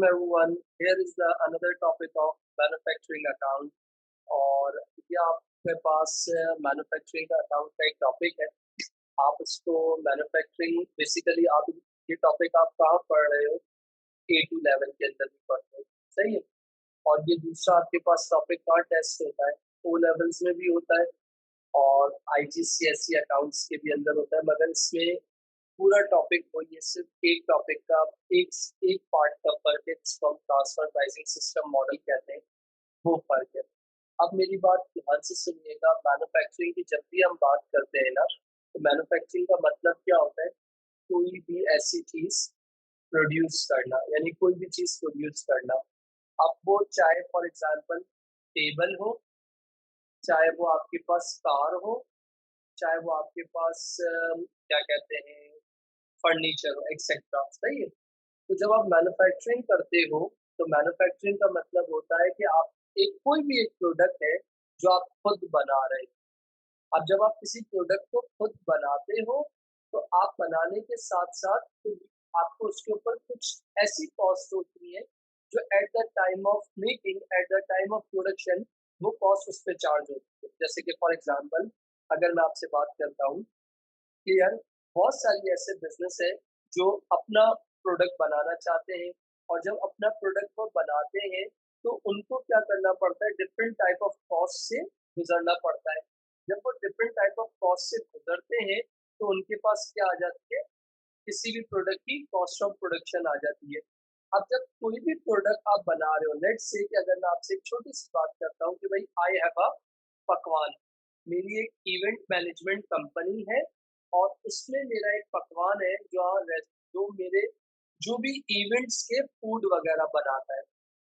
Welcome everyone. Here is the another topic of manufacturing account और ये आपके पास manufacturing का अकाउंट का एक टॉपिक है। आप इसको मैन्युफैक्चरिंग बेसिकली आप ये टॉपिक आप कहाँ पढ़ रहे हो? A2 लेवल के अंदर भी पढ़ते हो, सही है। और ये दूसरा आपके पास टॉपिक का टेस्ट होता है, O लेवल्स में भी होता है और IGCSE अकाउंट्स के भी अंदर होता है, मगर इसमें पूरा टॉपिक वो ये सिर्फ एक टॉपिक का एक एक पार्ट का फर्क है जिसको हम ट्रांसफर प्राइसिंग सिस्टम मॉडल कहते हैं, वो फर्क है। अब मेरी बात ध्यान से सुनिएगा। मैन्युफैक्चरिंग की जब भी हम बात करते हैं ना, तो मैन्युफैक्चरिंग का मतलब क्या होता है? कोई भी ऐसी चीज प्रोड्यूस करना, यानी कोई भी चीज प्रोड्यूस करना। अब वो चाहे फॉर एग्जांपल टेबल हो, चाहे वो आपके पास कार हो, चाहे वो आपके पास क्या कहते हैं फर्नीचर हो, एक्सेट्रा, सही है। तो जब आप मैन्युफैक्चरिंग करते हो, तो मैन्युफैक्चरिंग का मतलब होता है कि आप एक कोई भी एक प्रोडक्ट है जो आप खुद बना रहे हो। अब जब आप किसी प्रोडक्ट को खुद बनाते हो, तो आप बनाने के साथ साथ आपको उसके ऊपर कुछ ऐसी कॉस्ट होती है जो at the time of making, at the time of production, वो कॉस्ट उस पर चार्ज होती है। जैसे कि फॉर एग्जांपल अगर मैं आपसे बात करता हूँ कि यार बहुत सारी ऐसे बिजनेस है जो अपना प्रोडक्ट बनाना चाहते हैं, और जब अपना प्रोडक्ट वो बनाते हैं तो उनको क्या करना पड़ता है, डिफरेंट टाइप ऑफ कॉस्ट से गुजरना पड़ता है। जब वो डिफरेंट टाइप ऑफ कॉस्ट से गुजरते हैं तो उनके पास क्या आ जाती है, किसी भी प्रोडक्ट की कॉस्ट ऑफ प्रोडक्शन आ जाती है। अब जब कोई भी प्रोडक्ट आप बना रहे हो, लेट्स से कि अगर मैं आपसे एक छोटी सी बात करता हूँ कि भाई आई हैव अ पकवान, मेरी एक इवेंट मैनेजमेंट कंपनी है और उसमें मेरा एक पकवान है जो मेरे जो भी इवेंट्स के फूड वगैरह बनाता है।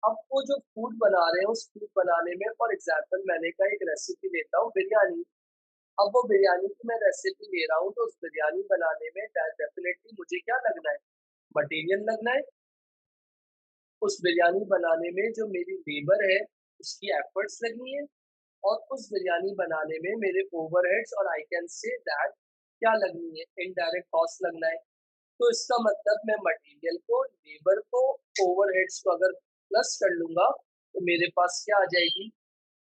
अब वो जो फूड बना रहे हैं, उस फूड बनाने में फॉर एग्जांपल मैंने का एक रेसिपी लेता हूँ बिरयानी। अब वो बिरयानी की मैं रेसिपी ले रहा हूँ, तो उस बिरयानी बनाने में डेफिनेटली मुझे क्या लगना है, मटेरियल लगना है। उस बिरयानी बनाने में जो मेरी लेबर है उसकी एफर्ट्स लगनी है, और उस बिरयानी बनाने में मेरे ओवरहेड्स और आई कैन से दैट क्या लगनी है, इनडायरेक्ट कॉस्ट लगना है। तो इसका मतलब मैं मटेरियल को, लेबर को, ओवरहेड्स को अगर प्लस कर लूंगा तो मेरे पास क्या आ जाएगी,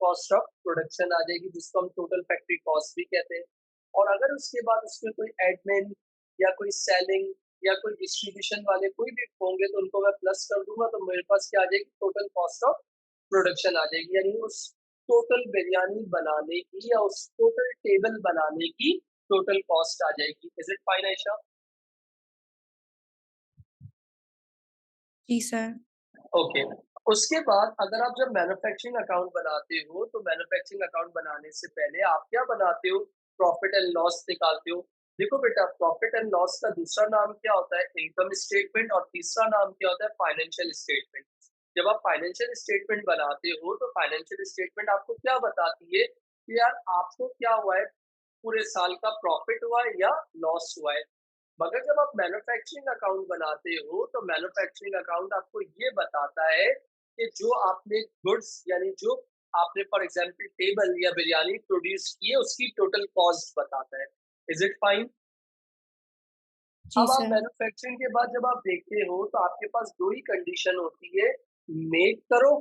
कॉस्ट ऑफ प्रोडक्शन आ जाएगी, जिसको हम टोटल फैक्ट्री कॉस्ट भी कहते हैं। और अगर उसके बाद उसमें कोई एडमिन या कोई सेलिंग या कोई डिस्ट्रीब्यूशन वाले कोई भी होंगे तो उनको मैं प्लस कर दूंगा, तो मेरे पास क्या आ जाएगी, टोटल कॉस्ट ऑफ प्रोडक्शन आ जाएगी। यानी उस टोटल बिरयानी बनाने की या उस टोटल टेबल बनाने की टोटल कॉस्ट आ जाएगी। Is it fine Ayesha? जी सर। ओके। उसके बाद अगर आप जब मैन्युफैक्चरिंग अकाउंट बनाते हो, तो मैन्युफैक्चरिंग अकाउंट बनाने से पहले आप क्या बनाते हो, प्रॉफिट एंड लॉस निकालते हो। देखो बेटा, प्रॉफिट एंड लॉस का दूसरा नाम क्या होता है, इनकम स्टेटमेंट, और तीसरा नाम क्या होता है, फाइनेंशियल स्टेटमेंट। जब आप फाइनेंशियल स्टेटमेंट बनाते हो तो फाइनेंशियल स्टेटमेंट आपको क्या बताती है कि यार आपको क्या हुआ है, पूरे साल का प्रॉफिट हुआ है या लॉस हुआ है। मगर जब आप मैन्युफैक्चरिंग अकाउंट बनाते हो तो मैन्युफैक्चरिंग अकाउंट आपको ये बताता है कि जो आपने गुड्स, यानी जो आपने फॉर एग्जांपल टेबल या बिरयानी प्रोड्यूस की है उसकी टोटल कॉस्ट बताता है। Is it fine? जी अब आप सर। मैन्युफैक्चरिंग के बाद जब आप देखते हो तो आपके पास दो ही कंडीशन होती है, मेक करो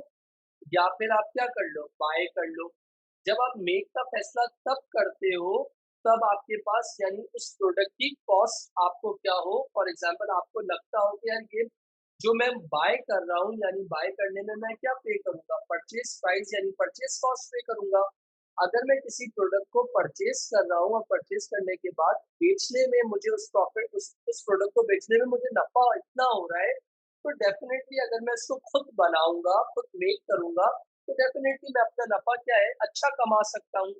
या फिर आप क्या कर लो, बाय कर लो। जब आप मेक का फैसला तब करते हो तब आपके पास यानी उस प्रोडक्ट की कॉस्ट आपको क्या हो, फॉर एग्जांपल आपको लगता हो कि यार ये जो मैं बाय कर रहा हूँ, यानी बाय करने में मैं क्या पे करूंगा, परचेज प्राइस यानी परचेज कॉस्ट पे करूंगा। अगर मैं किसी प्रोडक्ट को परचेज कर रहा हूँ और परचेज करने के बाद बेचने में मुझे उस प्रोडक्ट को बेचने में मुझे नफा इतना हो रहा है, तो डेफिनेटली अगर मैं इसको खुद बनाऊंगा, खुद मेक करूंगा, तो डेफिनेटली मैं अपना नफा क्या है, अच्छा कमा सकता हूँ।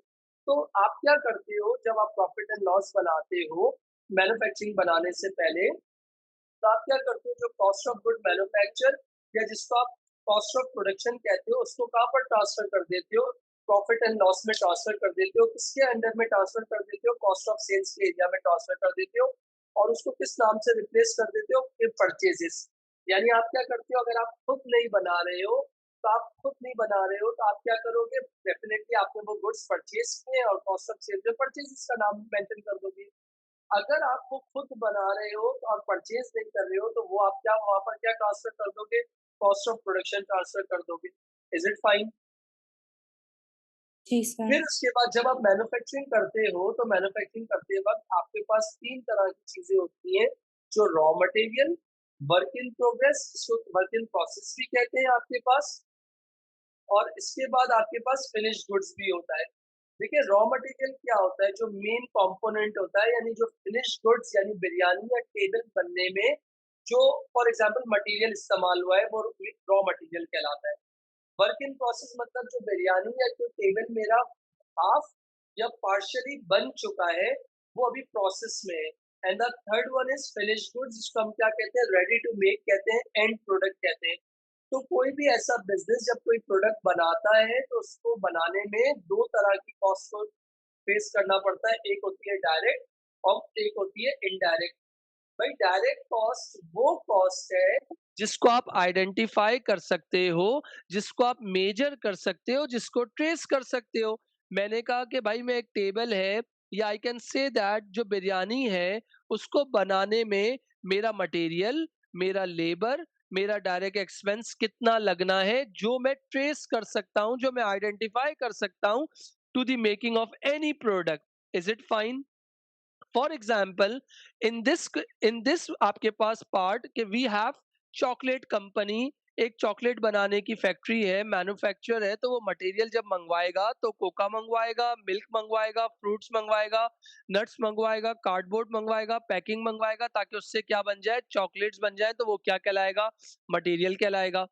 तो आप क्या करते हो जब आप प्रॉफिट एंड लॉस बनाते हो मैन्युफैक्चरिंग बनाने से पहले, तो आप क्या करते हो, जो कॉस्ट ऑफ गुड मैन्युफैक्चर या जिसको आप कॉस्ट ऑफ प्रोडक्शन कहते हो, उसको कहाँ पर ट्रांसफर कर देते हो, प्रॉफिट एंड लॉस में ट्रांसफर कर देते हो। किसके अंडर में ट्रांसफर कर देते हो, कॉस्ट ऑफ सेल्स के एरिया में ट्रांसफर कर देते हो। और उसको किस नाम से रिप्लेस कर देते हो, परचेजेस। यानी आप क्या करते हो, अगर आप खुद नहीं बना रहे हो, तो आप खुद नहीं बना रहे हो तो आप क्या करोगे, डेफिनेटली आपने वो गुड्स परचेज किए और कॉस्ट ऑफ सेल्स में परचेजेस का नाम मेंशन कर दोगे। अगर आप वो खुद बना रहे हो और परचेज नहीं कर रहे हो, तो वो आप क्या वहां पर क्या ट्रांसफर कर दोगे, कॉस्ट ऑफ प्रोडक्शन ट्रांसफर कर दोगे। Is it fine? जी सर। फिर उसके बाद जब आप मैन्युफैक्चरिंग करते हो, तो मैन्युफैक्चरिंग करते वक़्त आपके पास 3 तरह की चीज़ें होती हैं, जो raw material, work in progress, जिसको वर्क इन प्रोसेस भी कहते हैं आपके पास, और इसके बाद आपके पास फिनिश्ड गुड्स भी होता है। देखिए रॉ मटेरियल क्या होता है, जो मेन कंपोनेंट होता है, यानी जो फिनिश्ड गुड्स यानी बिरयानी या टेबल बनने में जो फॉर एग्ज़ाम्पल मटेरियल इस्तेमाल हुआ है, वो रॉ मटेरियल कहलाता है। वर्क इन प्रोसेस मतलब जो बिरयानी या जो टेबल मेरा हाफ या पार्शियली बन चुका है, वो अभी प्रोसेस में है। And the third one is finished goods, जिसको हम क्या कहते हैं, रेडी टू मेक कहते हैं, एंड प्रोडक्ट कहते हैं। तो कोई भी ऐसा बिजनेस जब कोई प्रोडक्ट बनाता है, तो उसको बनाने में दो तरह की कॉस्ट को फेस करना पड़ता है। एक होती है डायरेक्ट और एक होती है इनडायरेक्ट। भाई डायरेक्ट कॉस्ट वो कॉस्ट है जिसको आप आइडेंटिफाई कर सकते हो, जिसको आप मेजर कर सकते हो, जिसको ट्रेस कर सकते हो। मैंने कहा कि भाई मैं एक टेबल है, या आई कैन से दैट जो बिरयानी है, उसको बनाने में मेरा मटेरियल, मेरा लेबर, मेरा डायरेक्ट एक्सपेंस कितना लगना है, जो मैं ट्रेस कर सकता हूँ, जो मैं आइडेंटिफाई कर सकता हूँ to the making of any product. Is it fine? For example, in this आपके पास पार्ट के वी हैव चॉकलेट कंपनी, एक चॉकलेट बनाने की फैक्ट्री है, मैन्युफैक्चर है, तो वो मटेरियल जब मंगवाएगा तो कोका मंगवाएगा, मिल्क मंगवाएगा, फ्रूट्स मंगवाएगा, नट्स मंगवाएगा, कार्डबोर्ड मंगवाएगा, पैकिंग मंगवाएगा, ताकि उससे क्या बन जाए, चॉकलेट्स बन जाए, तो वो क्या कहलाएगा, मटेरियल कहलाएगा।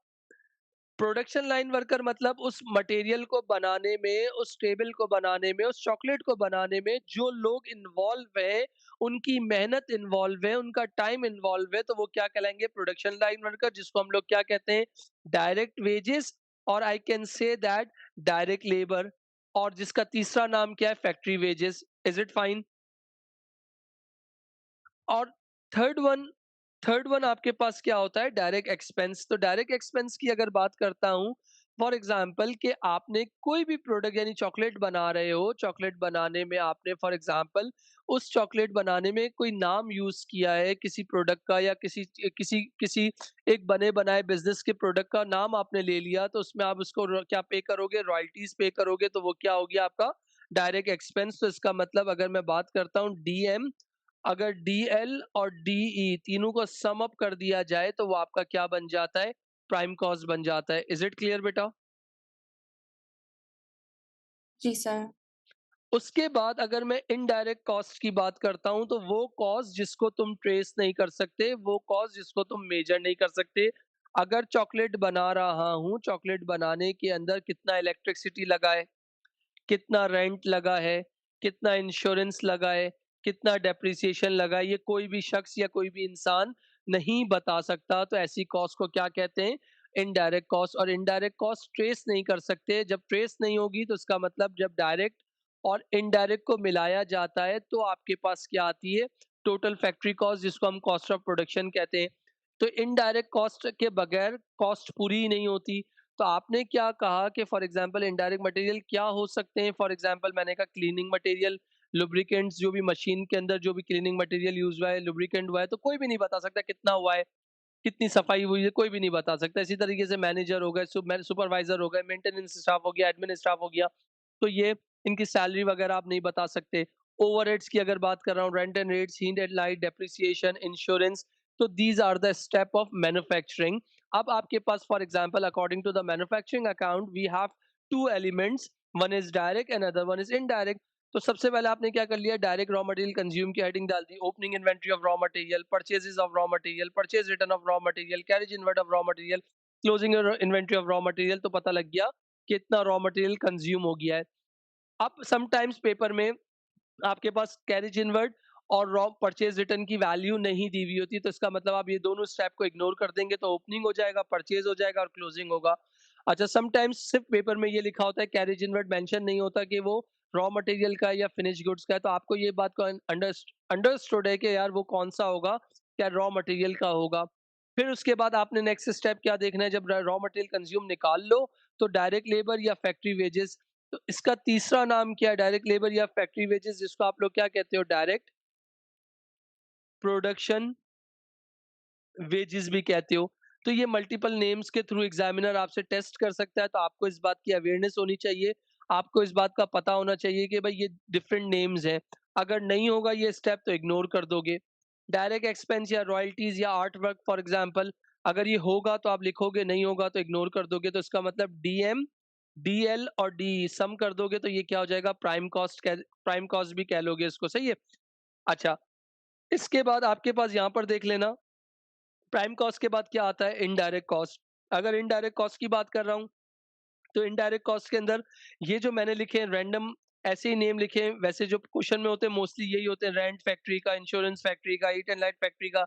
प्रोडक्शन लाइन वर्कर मतलब उस मटेरियल को बनाने में, उस टेबल को बनाने में, उस चॉकलेट को बनाने में जो लोग इन्वॉल्व है, उनकी मेहनत इन्वॉल्व है, उनका टाइम इन्वॉल्व है, तो वो क्या कहलाएंगे, प्रोडक्शन लाइन वर्कर, जिसको हम लोग क्या कहते हैं, डायरेक्ट वेजेस, और I can say that direct labour, और जिसका तीसरा नाम क्या है, factory wages. Is it fine? और थर्ड वन थर्ड वन आपके पास क्या होता है, डायरेक्ट एक्सपेंस। तो डायरेक्ट एक्सपेंस की अगर बात करता हूँ, फॉर एग्जांपल कि आपने कोई भी प्रोडक्ट यानी चॉकलेट बना रहे हो, चॉकलेट बनाने में आपने फॉर एग्जांपल उस चॉकलेट बनाने में कोई नाम यूज किया है किसी प्रोडक्ट का, या किसी किसी किसी एक बने बनाए बिजनेस के प्रोडक्ट का नाम आपने ले लिया, तो उसमें आप उसको क्या पे करोगे, रॉयल्टीज पे करोगे, तो वो क्या होगी, आपका डायरेक्ट एक्सपेंस। तो इसका मतलब अगर मैं बात करता हूँ डीएम, अगर डीएल और डीई तीनों को सम अप कर दिया जाए, तो वो आपका क्या बन जाता है, प्राइम कॉस्ट बन जाता है। इज इट क्लियर बेटा? जी सर। उसके बाद अगर मैं इनडायरेक्ट कॉस्ट की बात करता हूं, तो वो कॉस्ट जिसको तुम ट्रेस नहीं कर सकते, वो कॉस्ट जिसको तुम मेजर नहीं कर सकते। अगर चॉकलेट बना रहा हूं, चॉकलेट बनाने के अंदर कितना इलेक्ट्रिसिटी लगा है, कितना रेंट लगा है, कितना इंश्योरेंस लगा है, कितना डेप्रिसिएशन लगा है, ये कोई भी शख्स या कोई भी इंसान नहीं बता सकता। तो ऐसी कॉस्ट को क्या कहते हैं, इनडायरेक्ट कॉस्ट। और इनडायरेक्ट कॉस्ट ट्रेस नहीं कर सकते। जब ट्रेस नहीं होगी, तो इसका मतलब जब डायरेक्ट और इनडायरेक्ट को मिलाया जाता है, तो आपके पास क्या आती है, टोटल फैक्ट्री कॉस्ट, जिसको हम कॉस्ट ऑफ प्रोडक्शन कहते हैं। तो इनडायरेक्ट कॉस्ट के बगैर कॉस्ट पूरी ही नहीं होती। तो आपने क्या कहा कि फॉर एग्जांपल इनडायरेक्ट मटेरियल क्या हो सकते हैं, फॉर एग्जांपल मैंने कहा क्लीनिंग मटेरियल, लुब्रिकेंट्स, जो भी मशीन के अंदर जो भी क्लीनिंग मटेरियल यूज हुआ है, लुब्रिकेंट हुआ है, तो कोई भी नहीं बता सकता कितना हुआ है, कितनी सफाई हुई है, कोई भी नहीं बता सकता। इसी तरीके से मैनेजर हो गए, सुपरवाइजर हो गए, मेंटेनेंस स्टाफ हो गया, एडमिन स्टाफ हो गया, तो ये इनकी सैलरी वगैरह आप नहीं बता सकते। ओवरहेड्स की अगर बात कर रहा हूँ, rent and rates, heat and light, depreciation, insurance, तो these are the step of manufacturing. अब आपके पास for example according to the manufacturing account we have two elements, one is direct and other one is indirect. तो सबसे पहले आपने क्या कर लिया, डायरेक्ट रॉ मटेरियल कंज्यूम की हेडिंग डाल दी, opening inventory of raw material, purchases of raw material, purchase return of raw material, carriage inward of raw material, closing inventory of raw material. तो पता लग गया कितना रॉ मटेरियल कंज्यूम हो गया है। अब समटाइम्स पेपर में आपके पास कैरेज इनवर्ट और रॉ परचेज रिटर्न की वैल्यू नहीं दी हुई होती, तो इसका मतलब आप ये दोनों स्टेप को इग्नोर कर देंगे, तो ओपनिंग हो जाएगा, परचेज हो जाएगा और क्लोजिंग होगा। अच्छा, समटाइम्स सिर्फ पेपर में ये लिखा होता है, कैरेज इनवर्ट मेंशन नहीं होता कि वो रॉ मटेरियल का है या फिनिश गुड्स का है, तो आपको ये बात को अंडरस्टूड है कि यार वो कौन सा होगा, क्या रॉ मटेरियल का होगा। फिर उसके बाद आपने नेक्स्ट स्टेप क्या देखना है, जब रॉ मटेरियल कंज्यूम निकाल लो, तो डायरेक्ट लेबर या फैक्ट्री वेजेस। तो इसका तीसरा नाम क्या है, डायरेक्ट लेबर या फैक्ट्री वेजेस, जिसको आप लोग क्या कहते हो, डायरेक्ट प्रोडक्शन वेजेस भी कहते हो। तो ये मल्टीपल नेम्स के थ्रू एग्जामिनर आपसे टेस्ट कर सकता है, तो आपको इस बात की अवेयरनेस होनी चाहिए। आपको इस बात का पता होना चाहिए कि भाई ये डिफरेंट नेम्स हैं। अगर नहीं होगा ये स्टेप तो इग्नोर कर दोगे। डायरेक्ट एक्सपेंस या रॉयल्टीज या आर्ट वर्क फॉर एग्जांपल, अगर ये होगा तो आप लिखोगे, नहीं होगा तो इग्नोर कर दोगे। तो इसका मतलब डीएम, डीएल और डी सम कर दोगे तो ये क्या हो जाएगा, प्राइम कॉस्ट भी कह लोगे इसको, सही है। अच्छा, इसके बाद आपके पास यहाँ पर देख लेना, प्राइम कॉस्ट के बाद क्या आता है, इनडायरेक्ट कॉस्ट। अगर इनडायरेक्ट कॉस्ट की बात कर रहा हूँ, तो इनडायरेक्ट कॉस्ट के अंदर ये जो मैंने लिखे हैं रैंडम, ऐसे ही नेम लिखे हैं, वैसे जो क्वेश्चन में होते हैं मोस्टली यही होते हैं, रेंट फैक्ट्री का, इंश्योरेंस फैक्ट्री का, ईट एंड लाइट फैक्ट्री का,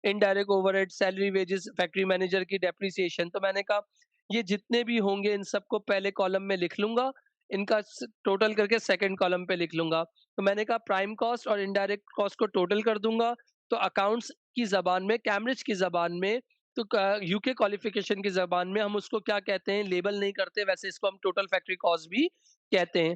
indirect overhead, salary, wages, factory manager की डेप्रिसिएशन। तो मैंने कहा ये जितने भी होंगे इन सबको पहले कॉलम में लिख लूंगा, इनका टोटल करके सेकंड कॉलम पे लिख लूंगा। तो मैंने कहा प्राइम कॉस्ट और इनडायरेक्ट कॉस्ट को टोटल कर दूंगा। तो अकाउंट्स की जबान में, कैम्ब्रिज की जबान में, तो यूके क्वालिफिकेशन की ज़बान में हम उसको क्या कहते हैं, लेबल नहीं करते, वैसे इसको हम टोटल फैक्ट्री कॉस्ट भी कहते हैं।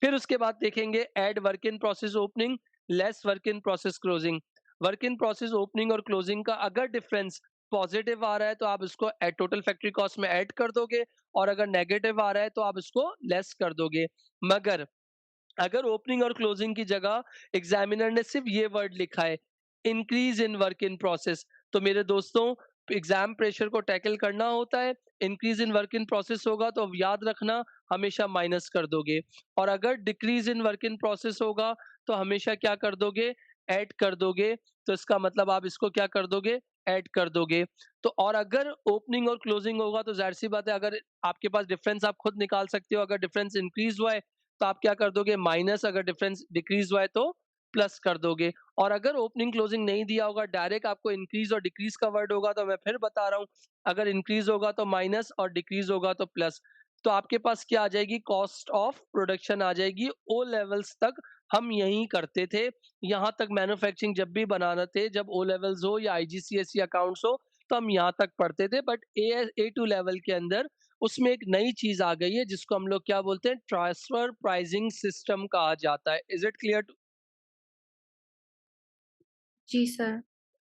फिर उसके बाद देखेंगे add work in process opening, lace work in process closing. Work in process opening और क्लोजिंग का अगर डिफरेंस पॉजिटिव आ रहा है तो आप उसको टोटल फैक्ट्री कॉस्ट में ऐड कर दोगे, और अगर नेगेटिव आ रहा है तो आप उसको लेस कर दोगे। मगर अगर ओपनिंग और क्लोजिंग की जगह एग्जामिनर ने सिर्फ ये वर्ड लिखा है, increase in work in process, तो मेरे दोस्तों एग्जाम प्रेशर को टैकल करना होता है। Increase in work in process होगा तो अब याद रखना हमेशा माइनस कर दोगे, और अगर decrease in work in process होगा तो हमेशा क्या कर दोगे, ऐड कर दोगे। तो इसका मतलब आप इसको क्या कर दोगे, ऐड कर दोगे। तो और अगर ओपनिंग और क्लोजिंग होगा तो जाहिर सी बात है, अगर आपके पास डिफरेंस आप खुद निकाल सकते हो, अगर डिफरेंस इंक्रीज हुआ है तो आप क्या कर दोगे, माइनस, अगर डिफरेंस डिक्रीज हुआ है तो प्लस कर दोगे। और अगर ओपनिंग क्लोजिंग नहीं दिया होगा, डायरेक्ट आपको इंक्रीज और डिक्रीज का वर्ड होगा, तो मैं फिर बता रहा हूँ, अगर इंक्रीज होगा तो माइनस और डिक्रीज होगा तो प्लस। तो आपके पास क्या आ जाएगी, कॉस्ट ऑफ प्रोडक्शन आ जाएगी। ओ लेवल्स तक हम यही करते थे, यहाँ तक मैन्युफैक्चरिंग जब भी बनाना थे, जब ओ लेवल्स हो या आईजीसीएसई अकाउंट्स हो, तो हम यहाँ तक पढ़ते थे। बट ए टू लेवल के अंदर उसमें एक नई चीज आ गई है जिसको हम लोग क्या बोलते हैं, ट्रांसफर प्राइसिंग सिस्टम कहा जाता है। Is it clear? जी सर।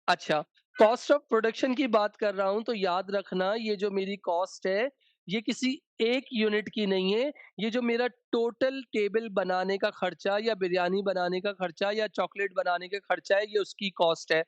अच्छा, कॉस्ट ऑफ प्रोडक्शन की बात कर रहा हूँ तो याद रखना ये जो मेरी कॉस्ट है, ये किसी एक यूनिट की नहीं है। ये जो मेरा टोटल टेबल बनाने का खर्चा या बिरयानी बनाने का खर्चा या चॉकलेट बनाने का खर्चा है, ये उसकी कॉस्ट है।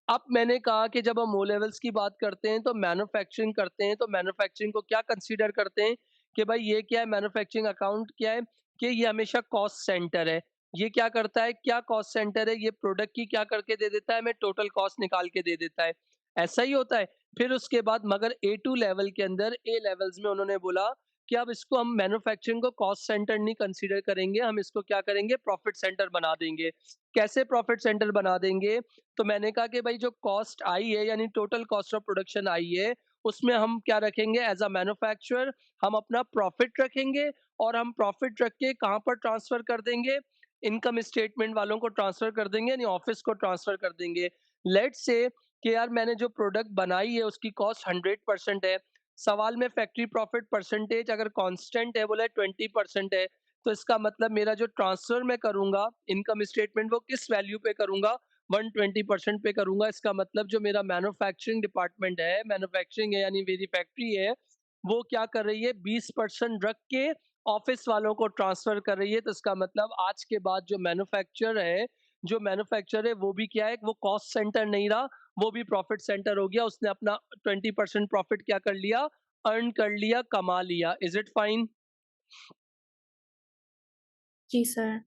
अब मैंने कहा कि जब हम ओ लेवल्स की बात करते हैं तो मैन्युफैक्चरिंग करते हैं, तो मैन्युफैक्चरिंग को क्या कंसीडर करते हैं कि भाई ये क्या है, मैन्युफैक्चरिंग अकाउंट क्या है, कि ये हमेशा कॉस्ट सेंटर है। ये क्या करता है, क्या कॉस्ट सेंटर है, ये प्रोडक्ट की क्या करके दे देता है, हमें टोटल कॉस्ट निकाल के दे देता है। ऐसा ही होता है। फिर उसके बाद मगर ए टू लेवल के अंदर, ए लेवल्स में उन्होंने बोला कि अब इसको हम मैन्युफैक्चरिंग को कॉस्ट सेंटर नहीं कंसीडर करेंगे, हम इसको क्या करेंगे, प्रॉफिट सेंटर बना देंगे। कैसे प्रॉफिट सेंटर बना देंगे? तो मैंने कहा कि भाई जो कॉस्ट आई है, यानी total cost of production I है, उसमें हम क्या रखेंगे, एज अ मैन्युफैक्चरर हम अपना प्रॉफिट रखेंगे, और हम प्रॉफिट रख के कहाँ पर ट्रांसफर कर देंगे, इनकम स्टेटमेंट वालों को ट्रांसफर कर देंगे, यानी ऑफिस को ट्रांसफर कर देंगे। लेट्स से कि यार मैंने जो प्रोडक्ट बनाई है उसकी कॉस्ट 100% है। सवाल में फैक्ट्री प्रॉफिट परसेंटेज अगर कांस्टेंट है, बोला 20% है, तो इसका मतलब मेरा जो ट्रांसफर मैं करूंगा इनकम स्टेटमेंट, वो किस वैल्यू पे करूंगा, 120% पे करूंगा। इसका मतलब जो मेरा मैन्युफैक्चरिंग डिपार्टमेंट है, मैन्युफैक्चरिंग है यानी मेरी फैक्ट्री है, वो क्या कर रही है, 20% रख के ऑफिस वालों को ट्रांसफर कर रही है। तो इसका मतलब आज के बाद जो मैन्युफैक्चर है वो भी क्या है, वो कॉस्ट सेंटर नहीं रहा, वो भी प्रॉफिट सेंटर हो गया। उसने अपना 20% प्रॉफिट क्या कर लिया, अर्न कर लिया, कमा लिया। Is it fine? जी सर।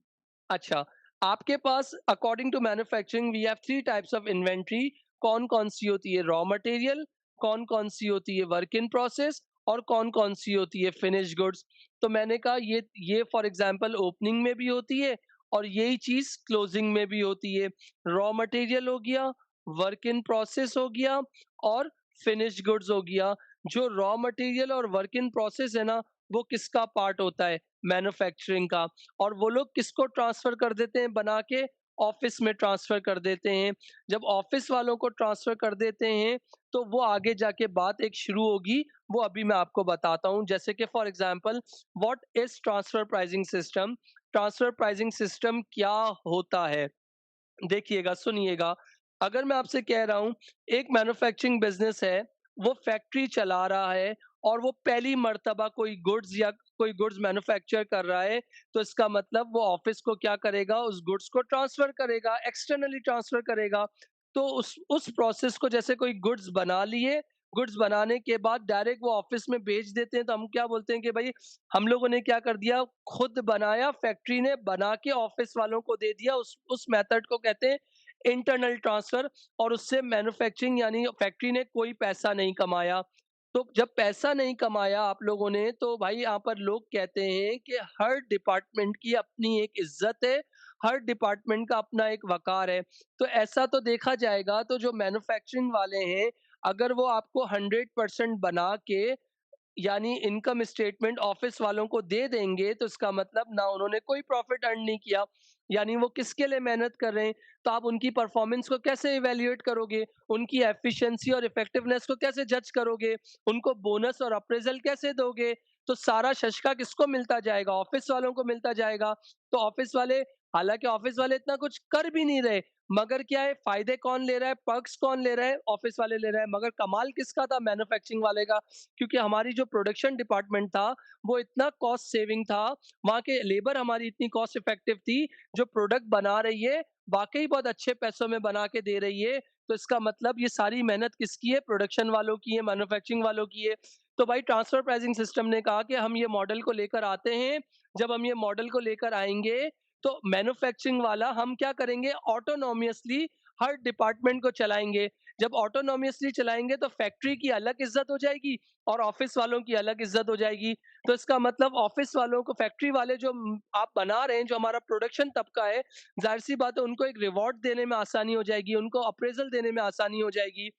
अच्छा, आपके पास according to manufacturing we have 3 types of inventory. कौन-कौन सी होती है, रॉ मटेरियल, कौन-कौन सी होती है वर्क इन प्रोसेस, और कौन-कौन सी होती है फिनिश्ड गुड्स। तो मैंने कहा ये फॉर एग्जांपल ओपनिंग में भी होती है, और यही चीज़ क्लोजिंग में भी होती है। रॉ मटेरियल हो गया, वर्क इन प्रोसेस हो गया, और फिनिश्ड गुड्स हो गया। जो रॉ मटेरियल और वर्क इन प्रोसेस है ना, वो किसका पार्ट होता है, मैन्युफैक्चरिंग का। और वो लोग किसको ट्रांसफर कर देते हैं बना के, ऑफिस में ट्रांसफर कर देते हैं। जब ऑफिस वालों को ट्रांसफर कर देते हैं तो वो आगे जाके बात एक शुरू होगी, वो अभी मैं आपको बताता हूँ। जैसे कि for example, what is transfer pricing system. Transfer pricing system क्या होता है, देखिएगा, सुनिएगा। अगर मैं आपसे कह रहा हूँ एक मैन्युफैक्चरिंग बिजनेस है, वो फैक्ट्री चला रहा है और वो पहली मर्तबा कोई गुड्स या कोई गुड्स मैन्युफैक्चर कर रहा है, तो इसका मतलब वो ऑफिस को क्या करेगा, उस गुड्स को ट्रांसफर करेगा, एक्सटर्नली ट्रांसफर करेगा। तो उस प्रोसेस को जैसे कोई गुड्स बना लिए, गुड्स बनाने के बाद डायरेक्ट वो ऑफिस में बेच देते हैं, तो हम क्या बोलते हैं कि भाई हम लोगों ने क्या कर दिया, खुद बनाया, फैक्ट्री ने बना के ऑफिस वालों को दे दिया। उस मेथड को कहते हैं इंटरनल ट्रांसफर। और उससे मैन्युफैक्चरिंग यानी फैक्ट्री ने कोई पैसा नहीं कमाया। तो जब पैसा नहीं कमाया आप लोगों ने, तो भाई यहाँ पर लोग कहते हैं कि हर डिपार्टमेंट की अपनी एक इज्जत है, हर डिपार्टमेंट का अपना एक वकार है। तो ऐसा तो देखा जाएगा, तो जो मैन्युफैक्चरिंग वाले हैं, अगर वो आपको 100% बना के यानी इनकम स्टेटमेंट ऑफिस वालों को दे देंगे, तो इसका मतलब ना उन्होंने कोई प्रॉफिट अर्न नहीं किया, यानी वो किसके लिए मेहनत कर रहे हैं। तो आप उनकी परफॉर्मेंस को कैसे इवेल्युएट करोगे, उनकी एफिशिएंसी और इफेक्टिवनेस को कैसे जज करोगे, उनको बोनस और अप्रेजल कैसे दोगे। तो सारा शशका किसको मिलता जाएगा, ऑफिस वालों को मिलता जाएगा। तो ऑफिस वाले, हालांकि ऑफिस वाले इतना कुछ कर भी नहीं रहे, मगर क्या है, फायदे कौन ले रहा है, पर्क्स कौन ले रहा है, ऑफिस वाले ले रहे हैं। मगर कमाल किसका था, मैन्युफैक्चरिंग वाले का। क्योंकि हमारी जो प्रोडक्शन डिपार्टमेंट था, वो इतना कॉस्ट सेविंग था, वहाँ के लेबर हमारी इतनी कॉस्ट इफेक्टिव थी, जो प्रोडक्ट बना रही है, वाक़ई बहुत अच्छे पैसों में बना के दे रही है। तो इसका मतलब ये सारी मेहनत किसकी है, प्रोडक्शन वालों की है, मैन्युफैक्चरिंग वालों की है। तो भाई ट्रांसफर प्राइसिंग सिस्टम ने कहा कि हम ये मॉडल को लेकर आते हैं, जब हम ये मॉडल को लेकर आएँगे, तो मैन्युफैक्चरिंग वाला हम क्या करेंगे, ऑटोनॉमियसली हर डिपार्टमेंट को चलाएँगे। जब ऑटोनॉमियसली चलाएँगे तो फैक्ट्री की अलग इज़्ज़त हो जाएगी और ऑफिस वालों की अलग इज़्ज़त हो जाएगी। तो इसका मतलब ऑफिस वालों को, फैक्ट्री वाले जो आप बना रहे हैं, जो हमारा प्रोडक्शन तबका है, ज़ाहिर-सी बात है उनको एक रिवॉर्ड देने में आसानी हो जाएगी, उनको अप्रेज़ल देने में आसानी हो जाएगी।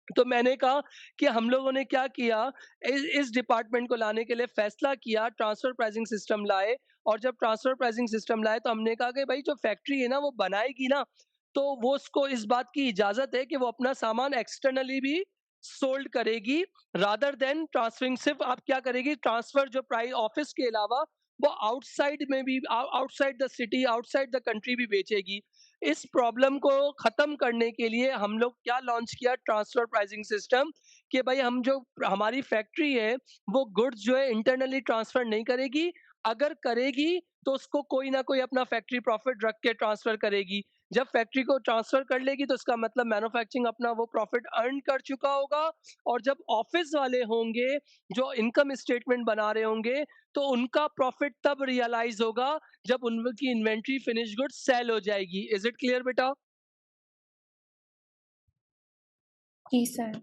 तो मैंने कहा कि हम लोगों ने क्या किया, इस डिपार्टमेंट को लाने के लिए फैसला किया, ट्रांसफर प्राइसिंग सिस्टम लाए। और जब ट्रांसफर प्राइसिंग सिस्टम लाए, तो हमने कहा कि भाई जो फैक्ट्री है ना, वो बनाएगी ना, तो वो उसको इस बात की इजाजत है कि वो अपना सामान एक्सटर्नली भी सोल्ड करेगी, रादर देन ट्रांसफरिंग। सिर्फ आप क्या करेगी, ट्रांसफर जो प्राइस ऑफिस के अलावा वो आउटसाइड में भी, outside the city, outside the country भी बेचेगी। इस प्रॉब्लम को खत्म करने के लिए हम लोग क्या लॉन्च किया, ट्रांसफर प्राइसिंग सिस्टम। कि भाई हम जो हमारी फैक्ट्री है, वो गुड्स जो है इंटरनली ट्रांसफर नहीं करेगी। अगर करेगी तो उसको कोई ना कोई अपना फैक्ट्री प्रॉफिट रख के ट्रांसफर करेगी। जब फैक्ट्री को ट्रांसफर कर लेगी, तो इसका मतलब मैन्युफैक्चरिंग अपना वो प्रॉफिट अर्न कर चुका होगा। और जब ऑफिस वाले होंगे, जो इनकम स्टेटमेंट बना रहे होंगे, तो उनका प्रॉफिट तब रियलाइज होगा जब उनकी इन्वेंट्री फिनिश गुड्स सेल हो जाएगी। इज इट क्लियर बेटा? जी सर।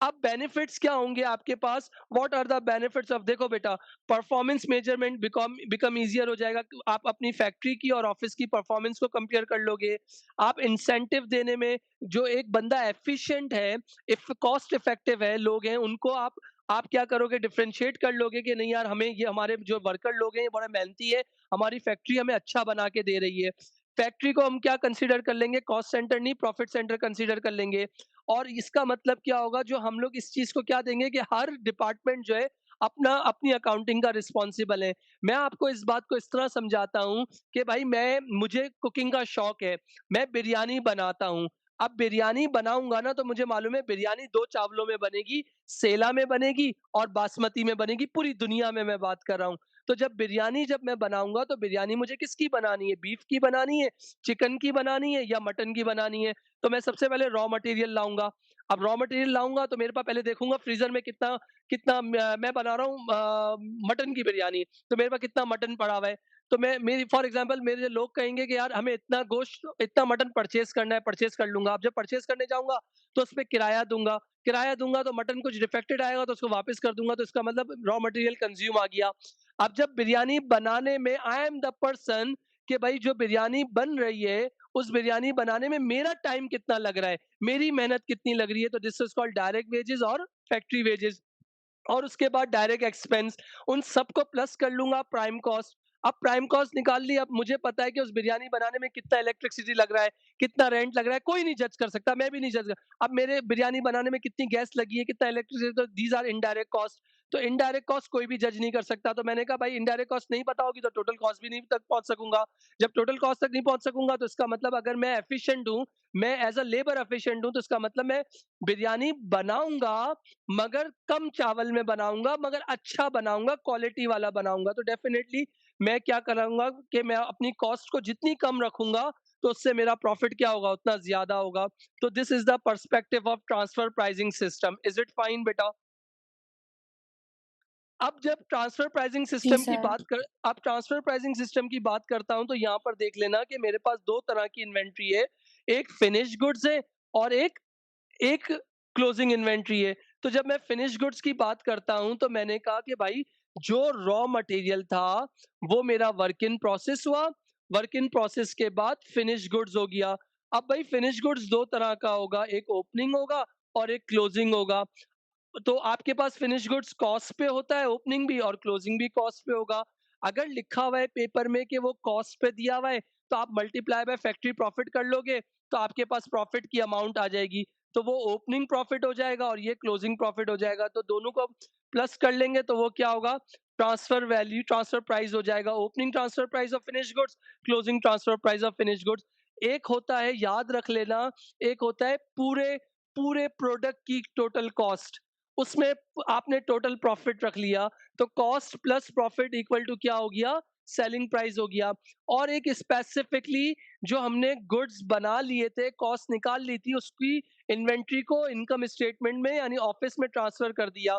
अब बेनिफिट्स क्या होंगे आपके पास, what are the benefits of, देखो बेटा, परफॉर्मेंस मेजरमेंट बिकम ईजियर हो जाएगा। आप अपनी फैक्ट्री की और ऑफिस की परफॉर्मेंस को कंपेयर कर लोगे। आप इंसेंटिव देने में, जो एक बंदा एफिशिएंट है, इफ कॉस्ट इफेक्टिव है, लोग हैं उनको आप क्या करोगे, डिफरेंशिएट कर लोगे कि नहीं यार, हमें ये, हमारे जो वर्कर लोग हैं ये बड़ा मेहनती है, हमारी फैक्ट्री हमें अच्छा बना के दे रही है। फैक्ट्री को हम क्या कंसीडर कर लेंगे, कॉस्ट सेंटर नहीं, प्रॉफिट सेंटर कंसीडर कर लेंगे। और इसका मतलब क्या होगा, जो हम लोग इस चीज़ को क्या देंगे कि हर डिपार्टमेंट जो है अपना अपनी अकाउंटिंग का रिस्पॉन्सिबल है। मैं आपको इस बात को इस तरह समझाता हूँ कि भाई मुझे कुकिंग का शौक है, मैं बिरयानी बनाता हूँ। अब बिरयानी बनाऊँगा ना, तो मुझे मालूम है बिरयानी 2 चावलों में बनेगी, सेला में बनेगी और बासमती में बनेगी, पूरी दुनिया में मैं बात कर रहा हूँ। तो जब मैं बनाऊँगा, तो बिरयानी मुझे किसकी बनानी है, बीफ की बनानी है, चिकन की बनानी है या मटन की बनानी है। तो मैं सबसे पहले रॉ मटेरियल लाऊँगा। अब रॉ मटेरियल लाऊँगा, तो मेरे पास पहले देखूँगा फ्रीज़र में कितना कितना मैं बना रहा हूँ मटन की बिरयानी, तो मेरे पास कितना मटन पड़ा हुआ है। तो मैं मेरी फॉर एग्ज़ाम्पल मेरे लोग कहेंगे कि यार हमें इतना गोश्त, इतना मटन परचेज़ करना है, परचेज़ कर लूँगा। अब जब परचेज़ करने जाऊँगा, तो उसपे किराया दूँगा, तो मटन कुछ डिफेक्टेड आएगा तो उसको वापस कर दूँगा, तो इसका मतलब रॉ मटेरियल कंज़्यूम आ गया। अब जब बिरयानी बनाने में आई एम द पर्सन, कि भाई जो बिरयानी बन रही है, उस बिरयानी बनाने में मेरा टाइम कितना लग रहा है, मेरी मेहनत कितनी लग रही है, तो this is called direct wages और फैक्ट्री वेजेस। और उसके बाद डायरेक्ट एक्सपेंस, उन सबको प्लस कर लूँगा प्राइम कॉस्ट। अब प्राइम कॉस्ट निकाल ली, अब मुझे पता है कि उस बिरयानी बनाने में कितना इलेक्ट्रिसिटी लग रहा है, कितना रेंट लग रहा है, कोई नहीं जज कर सकता, मैं भी नहीं जज कर। अब मेरे बिरयानी बनाने में कितनी गैस लगी है, कितना इलेक्ट्रिसिटी, तो दीज़ आर इनडायरेक्ट कॉस्ट। तो इनडायरेक्ट कॉस्ट कोई भी जज नहीं कर सकता। तो मैंने कहा भाई इनडायरेक्ट कॉस्ट नहीं पता होगी तो टोटल कॉस्ट भी नहीं तक पहुँच सकूँगा। जब टोटल कॉस्ट तक नहीं पहुँच सकूँगा तो इसका मतलब अगर मैं एफिशिएंट हूँ, मैं एज़ अ लेबर एफिशिएंट हूँ, तो इसका मतलब मैं बिरयानी बनाऊँगा मगर कम चावल में बनाऊँगा, मगर अच्छा बनाऊँगा, क्वालिटी वाला बनाऊँगा। तो डेफ़िनेटली मैं क्या करूँगा कि मैं अपनी कॉस्ट को जितनी कम रखूँगा, तो उससे मेरा प्रॉफ़िट क्या होगा, उतना ज़्यादा होगा। तो this is the perspective of transfer pricing system. Is it fine बेटा? अब जब ट्रांसफर प्राइसिंग जी सिस्टम की सर। बात कर अब ट्रांसफर प्राइसिंग सिस्टम की बात करता हूँ, तो यहाँ पर देख लेना कि मेरे पास 2 तरह की इन्वेंटरी है। एक फिनिश्ड गुड्स है और एक एक क्लोजिंग इन्वेंटरी है। तो जब मैं फिनिश्ड गुड्स की बात करता हूँ, तो मैंने कहा कि भाई जो रॉ मटेरियल था, वो मेरा वर्क इन प्रोसेस हुआ, वर्क इन प्रोसेस के बाद फिनिश्ड गुड्स हो गया। अब भाई फिनिश्ड गुड्स 2 तरह का होगा, एक ओपनिंग होगा और एक क्लोजिंग होगा। तो आपके पास फिनिश गुड्स कॉस्ट पे होता है, ओपनिंग भी और क्लोजिंग भी कॉस्ट पे होगा। अगर लिखा हुआ है पेपर में कि वो कॉस्ट पे दिया हुआ है, तो आप मल्टीप्लाई बाय फैक्ट्री प्रॉफिट कर लोगे, तो आपके पास प्रॉफिट की अमाउंट आ जाएगी। तो वो ओपनिंग प्रॉफिट हो जाएगा और ये क्लोजिंग प्रॉफिट हो जाएगा। तो दोनों को प्लस कर लेंगे तो वो क्या होगा? ट्रांसफर वैल्यू, ट्रांसफर प्राइस हो जाएगा। Opening transfer price of finish goods, closing transfer price of finish goods. एक होता है, याद रख लेना, एक होता है पूरे पूरे प्रोडक्ट की टोटल कॉस्ट। उसमें आपने टोटल प्रॉफिट रख लिया, तो cost plus profit equal to क्या हो गया? सेलिंग प्राइस हो गया। और एक स्पेसिफिकली जो हमने गुड्स बना लिए थे, कॉस्ट निकाल ली थी, उसकी इन्वेंटरी को इनकम स्टेटमेंट में यानी ऑफिस में ट्रांसफर कर दिया।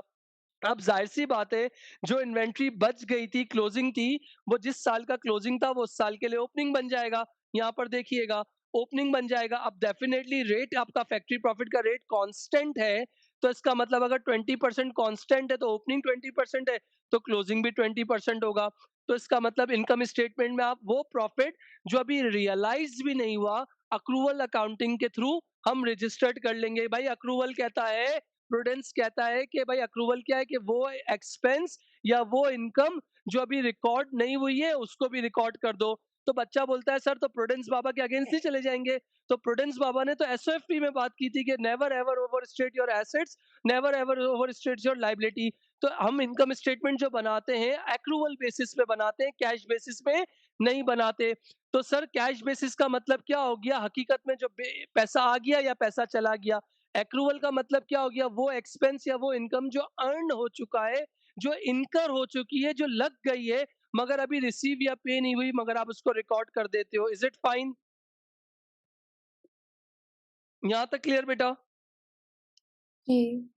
अब ज़ाहिर-सी बात है, जो इन्वेंटरी बच गई थी, क्लोजिंग थी, वो जिस साल का क्लोजिंग था, वो उस साल के लिए ओपनिंग बन जाएगा। यहाँ पर देखिएगा, ओपनिंग बन जाएगा। अब डेफ़िनेटली रेट आपका फैक्ट्री प्रॉफिट का रेट कांस्टेंट है, तो इसका मतलब अगर 20% कांस्टेंट है, तो ओपनिंग 20% है, तो क्लोजिंग भी 20% होगा। तो इसका मतलब इनकम स्टेटमेंट में आप वो प्रॉफिट जो अभी रियलाइज़ भी नहीं हुआ, अक्रूवल अकाउंटिंग के थ्रू हम रजिस्टर्ड कर लेंगे। भाई अक्रूवल कहता है, प्रूडेंस कहता है कि भाई अक्रूवल क्या है कि वो एक्सपेंस या वो इनकम जो अभी रिकॉर्ड नहीं हुई है उसको भी रिकॉर्ड कर दो। तो बच्चा बोलता है सर तो प्रूडेंस बाबा के अगेंस्ट नहीं चले जाएंगे? तो प्रूडेंस बाबा ने तो एसओएफपी में बात की थी कि never ever overstate your assets, never ever overstate your liability. तो हम इनकम स्टेटमेंट जो बनाते हैं एक्रूवल बेसिस पे बनाते हैं, कैश बेसिस पे नहीं बनाते। तो सर कैश बेसिस का मतलब क्या हो गया? हकीकत में जो पैसा आ गया या पैसा चला गया। एक्रूवल का मतलब क्या हो गया? वो एक्सपेंस या वो इनकम जो अर्न हो चुका है, जो इनकर हो चुकी है, जो लग गई है, मगर अभी रिसीव या पे नहीं हुई, मगर आप उसको रिकॉर्ड कर देते हो। Is it fine? यहाँ तक क्लियर बेटा? जी,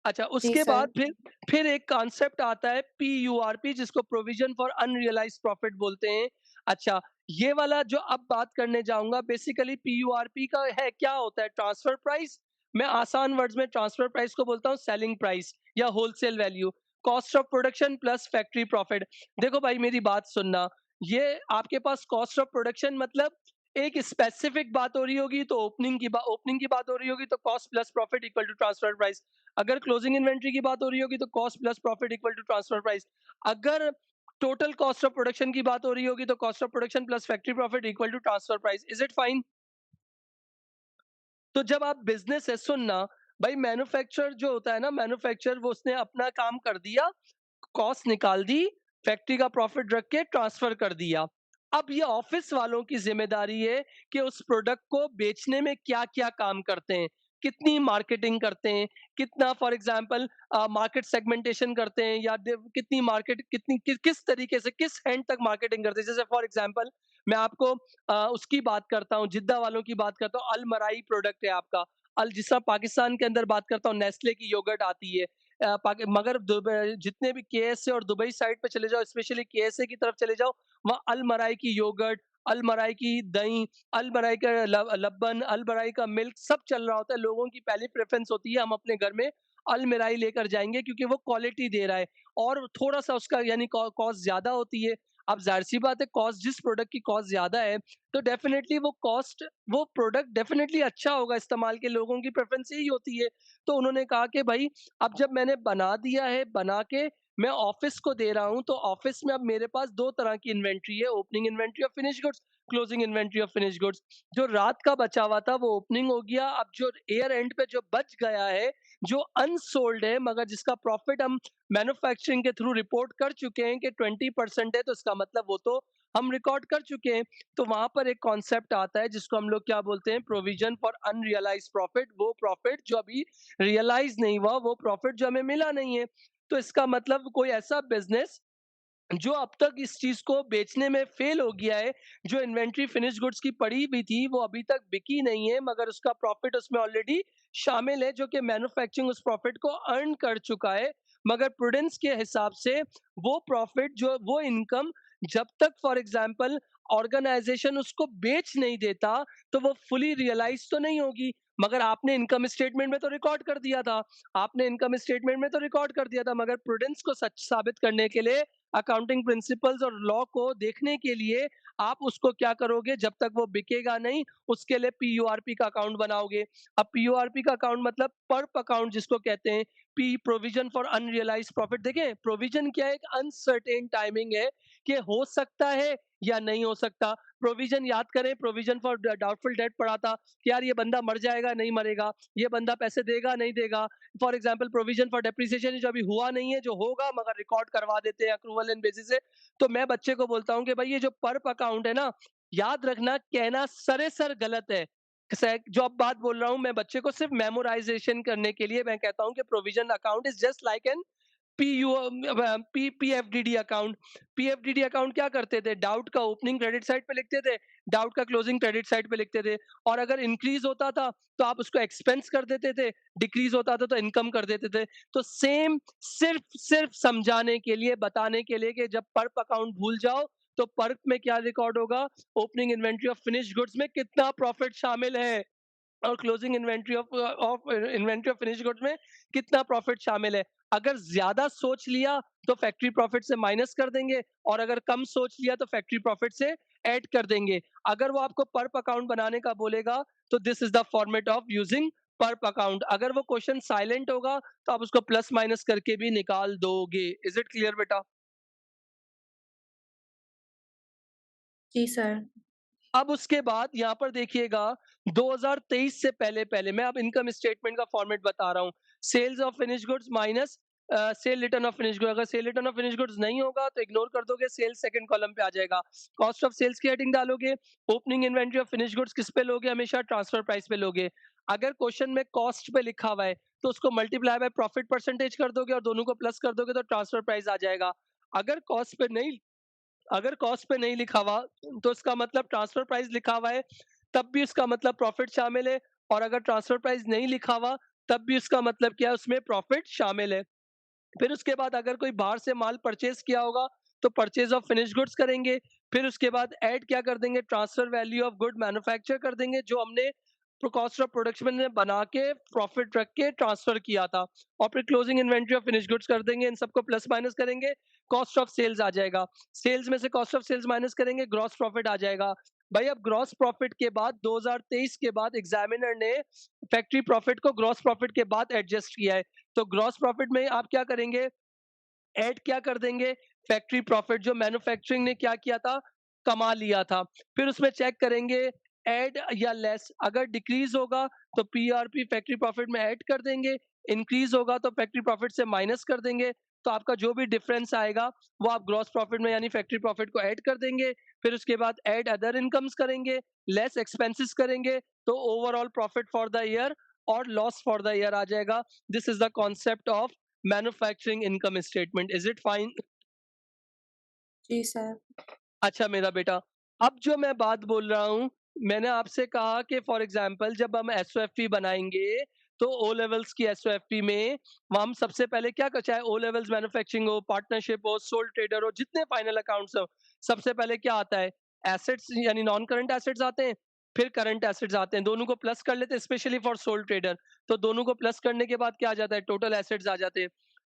अच्छा, जी उसके सर। बाद फिर एक कॉन्सेप्ट आता है पीयूआरपी, जिसको प्रोविजन फॉर अनरियलाइज्ड प्रॉफिट बोलते हैं। अच्छा, ये वाला जो अब बात करने जाऊँगा, बेसिकली पीयूआरपी का है, क्या होता है? Transfer price. मैं आसान वर्ड्स में ट्रांसफर प्राइस को बोलता हूँ सेलिंग प्राइस या wholesale value, cost of production plus factory profit. देखो भाई मेरी बात सुनना, ये आपके पास कॉस्ट ऑफ प्रोडक्शन मतलब एक स्पेसिफिक बात हो रही होगी तो ओपनिंग की बात हो रही होगी तो cost plus profit equal to transfer price. अगर क्लोजिंग इन्वेंटरी की बात हो रही होगी तो cost plus profit equal to transfer price. अगर टोटल कॉस्ट ऑफ प्रोडक्शन की बात हो रही होगी तो cost of production plus factory profit equal to transfer price. Is it fine? तो जब आप बिजनेस है, सुनना भाई, मैन्युफैक्चरर जो होता है ना, मैन्युफैक्चरर वो उसने अपना काम कर दिया, कॉस्ट निकाल दी, फैक्ट्री का प्रॉफिट रख के ट्रांसफर कर दिया। अब ये ऑफिस वालों की जिम्मेदारी है कि उस प्रोडक्ट को बेचने में क्या-क्या काम करते हैं, कितनी मार्केटिंग करते हैं, कितना फॉर एग्जांपल मार्केट सेगमेंटेशन करते हैं या कितनी मार्केट कितनी किस तरीके से किस हैंड तक मार्केटिंग करते हैं। जैसे फॉर एग्जांपल मैं आपको उसकी बात करता हूँ, जिद्दा वालों की बात करता हूँ, अलमराई प्रोडक्ट है आपका। जिस तरह पाकिस्तान के अंदर बात करता हूँ, नेस्ले की योगर्ट आती है। मगर जितने भी केएसए और दुबई साइड पे चले जाओ, स्पेशली केएसए की तरफ चले जाओ, वहाँ अलमराई की योगर्ट, अलमराई की दही, अलमराई का लब्बन, अलमराई का मिल्क सब चल रहा होता है। लोगों की पहली प्रेफ़रेंस होती है हम अपने घर में अलमराई लेकर जाएँगे क्योंकि वो क्वालिटी दे रहा है और थोड़ा-सा उसका यानी कॉस्ट ज़्यादा होती है। अब ज़ाहिर-सी बात है, कॉस्ट जिस प्रोडक्ट की कॉस्ट ज़्यादा है, तो डेफ़िनेटली वो प्रोडक्ट डेफ़िनेटली अच्छा होगा इस्तेमाल के, लोगों की प्रेफ़रेंस यही होती है। तो उन्होंने कहा कि भई अब जब मैंने बना दिया है, बना के मैं ऑफिस को दे रहा हूँ, तो ऑफिस में अब मेरे पास 2 तरह की इन्वेंट्री है, opening inventory of finished goods, closing inventory of finished goods. जो रात का बचा हुआ था वो ओपनिंग हो गया, अब जो ईयर एंड पे जो बच गया है, जो अनसोल्ड है मगर जिसका प्रॉफिट हम मैन्युफैक्चरिंग के थ्रू रिपोर्ट कर चुके हैं कि 20% है, तो इसका मतलब वो तो हम रिकॉर्ड कर चुके हैं। तो वहाँ पर एक कॉन्सेप्ट आता है जिसको हम लोग क्या बोलते हैं, प्रोविजन फॉर अनरियलाइज्ड प्रॉफिट। वो प्रॉफिट जो अभी रियलाइज़ नहीं हुआ, वो प्रॉफिट जो हमें मिला नहीं है। तो इसका मतलब कोई ऐसा बिज़नेस जो अब तक इस चीज़ को बेचने में फेल हो गया है, जो इन्वेंटरी फिनिश्ड गुड्स की पड़ी हुई थी, वो अभी तक बिकी नहीं है, मगर उसका प्रॉफिट उसमें ऑलरेडी शामिल है, जो कि मैन्युफैक्चरिंग उस प्रॉफिट को अर्न कर चुका है। मगर प्रूडेंस के हिसाब से वो प्रॉफिट जो वो इनकम जब तक फॉर एग्ज़ाम्पल ऑर्गनाइज़ेशन उसको बेच नहीं देता, तो वो फुली रियलाइज़ तो नहीं होगी। मगर आपने इनकम स्टेटमेंट में तो रिकॉर्ड कर दिया था, आपने इनकम स्टेटमेंट में तो रिकॉर्ड कर दिया था, मगर प्रूडेंस को सच साबित करने के लिए अकाउंटिंग प्रिंसिपल्स और लॉ को देखने के लिए आप उसको क्या करोगे, जब तक वो बिकेगा नहीं उसके लिए पीयूआरपी का अकाउंट बनाओगे। अब पीयूआरपी का अकाउंट मतलब पर्प अकाउंट जिसको कहते हैं, P provision for unrealised profit. देखें प्रोविजन क्या है, एक अनसर्टेन टाइमिंग है कि हो सकता है या नहीं हो सकता। प्रोविजन याद करें, प्रोविजन फॉर डाउटफुल डेट पढ़ा था कि यार ये बंदा मर जाएगा नहीं मरेगा, ये बंदा पैसे देगा नहीं देगा। For example provision for depreciation जो अभी हुआ नहीं है, जो होगा मगर रिकॉर्ड करवा देते हैं अक्रूवल एंड बेसिस से। तो मैं बच्चे को बोलता हूँ कि भाई ये जो पर्प अकाउंट है ना, याद रखना कहना सरे सर गलत है। जो अब बात बोल रहा हूँ मैं बच्चे को सिर्फ मेमोराइजेशन करने के लिए मैं कहता हूँ कि provision account is just like an PU PFDD account. PFDD account क्या करते थे, डाउट का ओपनिंग क्रेडिट साइड पे लिखते थे, डाउट का क्लोजिंग क्रेडिट साइड पे लिखते थे, और अगर इंक्रीज होता था तो आप उसको एक्सपेंस कर देते थे, डिक्रीज होता था तो इनकम कर देते थे। तो सेम सिर्फ सिर्फ समझाने के लिए बताने के लिए कि जब पर्प अकाउंट भूल जाओ तो पर्प में क्या रिकॉर्ड होगा, opening inventory of finished goods में कितना प्रॉफिट शामिल है और closing inventory of finished goods में कितना प्रॉफिट शामिल है। अगर ज्यादा सोच लिया तो फैक्ट्री प्रॉफिट से माइनस कर देंगे, और अगर कम सोच लिया तो फैक्ट्री प्रॉफिट से ऐड कर देंगे। अगर वो आपको पर्प अकाउंट बनाने का बोलेगा तो this is the format of using pulp account. अगर वो क्वेश्चन साइलेंट होगा तो आप उसको प्लस माइनस करके भी निकाल दोगे। इज इट क्लियर बेटा? जी सर। अब उसके बाद यहाँ पर देखिएगा, 2023 से पहले पहले मैं अब इनकम स्टेटमेंट का फॉर्मेट बता रहा हूँ। Sales of finished goods minus sale return of finished goods. अगर sale return of finished goods नहीं होगा तो इग्नोर कर दोगे, सेल्स सेकंड कॉलम पे आ जाएगा। कॉस्ट ऑफ सेल्स की हेडिंग डालोगे, opening inventory of finished goods किस पे लोगे, हमेशा ट्रांसफर प्राइस पे लोगे। अगर क्वेश्चन में कॉस्ट पे लिखा हुआ है तो उसको मल्टीप्लाई बाय प्रॉफिट परसेंटेज कर दोगे और दोनों को प्लस कर दोगे तो ट्रांसफर प्राइस आ जाएगा। अगर कॉस्ट पे नहीं अगर कॉस्ट पे नहीं लिखा हुआ तो इसका मतलब ट्रांसफर प्राइस लिखा हुआ है, तब भी इसका मतलब प्रॉफिट शामिल है, और अगर ट्रांसफर प्राइस नहीं लिखा हुआ तब भी इसका मतलब क्या है, उसमें प्रॉफिट शामिल है। फिर उसके बाद अगर कोई बाहर से माल परचेज किया होगा तो परचेज ऑफ फिनिश गुड्स करेंगे। फिर उसके बाद ऐड क्या कर देंगे, transfer value of good manufacture कर देंगे, जो हमने कॉस्ट ऑफ प्रोडक्शन में बना के प्रॉफिट रख के ट्रांसफर किया था। और फिर closing inventory of finish goods कर देंगे, इन सबको प्लस माइनस करेंगे, कॉस्ट ऑफ सेल्स आ जाएगा। सेल्स में से कॉस्ट ऑफ सेल्स माइनस करेंगे, ग्रॉस प्रॉफिट आ जाएगा। भाई अब ग्रॉस प्रॉफिट के बाद 2023 के बाद एग्जामिनर ने फैक्ट्री प्रॉफिट को ग्रॉस प्रॉफिट के बाद एडजस्ट किया है। तो ग्रॉस प्रॉफिट में आप क्या करेंगे, ऐड क्या कर देंगे, फैक्ट्री प्रॉफिट जो मैन्युफैक्चरिंग ने क्या किया था, कमा लिया था। फिर उसमें चेक करेंगे ऐड या लेस, अगर डिक्रीज होगा तो पीआरपी फैक्ट्री प्रॉफिट में ऐड कर देंगे, इंक्रीज होगा तो फैक्ट्री प्रॉफिट से माइनस कर देंगे। तो आपका जो भी डिफरेंस आएगा वो आप ग्रॉस प्रॉफिट में यानी फैक्ट्री प्रॉफिट को ऐड कर देंगे। फिर उसके बाद ऐड अदर इनकम्स करेंगे, लेस एक्सपेंसेस करेंगे, तो overall profit for the year और लॉस फॉर द ईयर आ जाएगा। This is the concept of manufacturing income statement. Is it fine? जी सर। अच्छा मेरा बेटा, अब जो मैं बात बोल रहा हूँ, मैंने आपसे कहा कि फॉर एग्जांपल जब हम एसओएफपी बनाएंगे तो ओ लेवल्स की एसओएफपी में हम सबसे पहले क्या कर, चाहे ओ लेवल्स मैन्युफैक्चरिंग हो, पार्टनरशिप हो, सोल ट्रेडर हो, जितने फाइनल अकाउंट्स हो, सबसे पहले क्या आता है, एसेट्स यानी नॉन करंट एसेट्स आते हैं, फिर करंट एसेट्स आते हैं, दोनों को प्लस कर लेते हैं स्पेशली फॉर सोल ट्रेडर। तो दोनों को प्लस करने के बाद क्या आ जाता है, टोटल एसेट्स आ जाते हैं।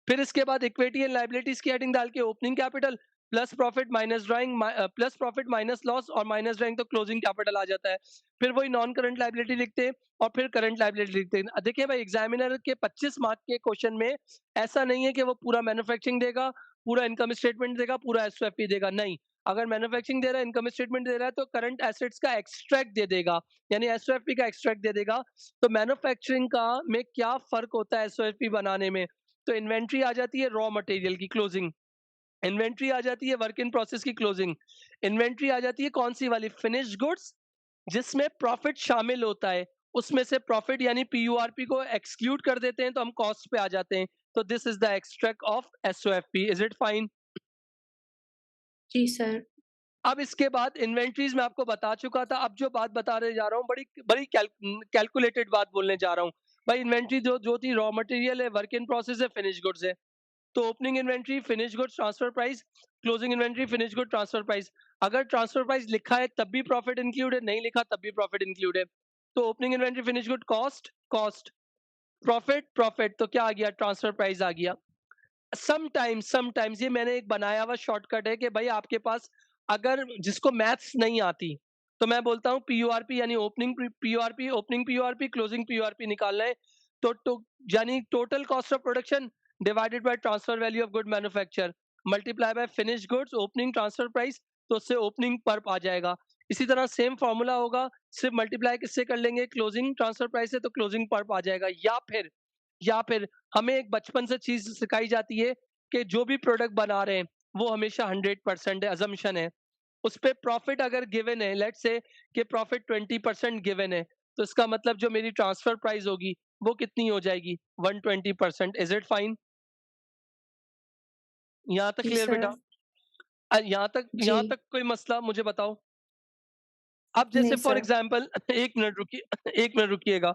फिर इसके बाद इक्विटी एंड लायबिलिटीज की हेडिंग डाल के opening capital, plus profit minus drawing, plus profit minus loss और माइनस ड्राइंग तो क्लोजिंग कैपिटल आ जाता है। फिर वही नॉन करंट लायबिलिटी लिखते हैं और फिर करंट लायबिलिटी लिखते हैं। देखिए भाई, एग्जामिनर के 25 मार्क के क्वेश्चन में ऐसा नहीं है कि वो पूरा मैन्युफैक्चरिंग देगा, पूरा इनकम स्टेटमेंट देगा, पूरा एसओएफपी देगा, नहीं। अगर मैन्युफैक्चरिंग दे रहा है, इनकम स्टेटमेंट दे रहा है, तो करंट एसेट्स का एक्सट्रैक्ट दे देगा, यानी एसओएफपी का एक्सट्रैक्ट दे देगा। तो मैन्युफैक्चरिंग का में क्या फर्क होता है एसओएफपी बनाने में? तो इन्वेंट्री आ जाती है रॉ मटेरियल की क्लोजिंग, इन्वेंट्री आ जाती है वर्क इन प्रोसेस की क्लोजिंग, इन्वेंट्री आ जाती है कौन सी वाली? फिनिश्ड गुड्स, जिसमें प्रॉफिट शामिल होता है, उसमें से प्रॉफिट यानी पीयूआरपी को एक्सक्लूड कर देते हैं तो हम कॉस्ट पे आ जाते हैं। तो this is the extract of SOFP. Is it fine? जी सर। अब इसके बाद इन्वेंट्रीज मैं आपको बता चुका था। अब जो बात बताने जा रहा हूँ, बड़ी बड़ी कैलकुलेटेड बात बोलने जा रहा हूँ। भाई इन्वेंट्री जो जो थी रॉ मटेरियल है, वर्क इन प्रोसेस है, फिनिश गुड्स है। तो opening inventory, finish goods, transfer price, closing inventory, finish good, transfer price. अगर ट्रांसफर प्राइस लिखा है तब भी प्रॉफिट इंक्लूड है, नहीं लिखा तब भी प्रॉफिट इंक्लूड है। तो opening inventory, finish good, cost cost, profit profit, तो क्या आ गया? ट्रांसफर प्राइस आ गया। समटाइम्स ये मैंने एक बनाया हुआ शॉर्टकट है कि भाई आपके पास अगर जिसको मैथ्स नहीं आती, तो मैं बोलता हूँ पीयूआरपी यानी ओपनिंग पीयूआरपी, ओपनिंग पीयूआरपी, क्लोजिंग पीयूआरपी निकालना है। तो यानी total cost of production divided by transfer value of good manufacture multiply by finish goods opening transfer price, तो उससे ओपनिंग पर्प आ जाएगा। इसी तरह सेम फॉर्मूला होगा, सिर्फ मल्टीप्लाई किससे कर लेंगे? क्लोजिंग ट्रांसफर प्राइस से, तो क्लोजिंग पर्प आ जाएगा। या फिर हमें एक बचपन से चीज सिखाई जाती है कि जो भी प्रोडक्ट बना रहे हैं वो हमेशा 100% है, अजम्पशन है। उस पे प्रॉफिट अगर गिवन है, लेट्स से कि प्रॉफिट 20% गिवन है, तो इसका मतलब जो मेरी ट्रांसफर प्राइस होगी वो कितनी हो जाएगी? 120%। Is it fine? यहाँ तक जी क्लियर बेटा? सर। यहाँ जी। तक कोई मसला मुझे बताओ। अब जैसे नहीं फॉर सर। एग्जाम्पल एक मिनट रुकिए, एक मिनट रुकिएगा।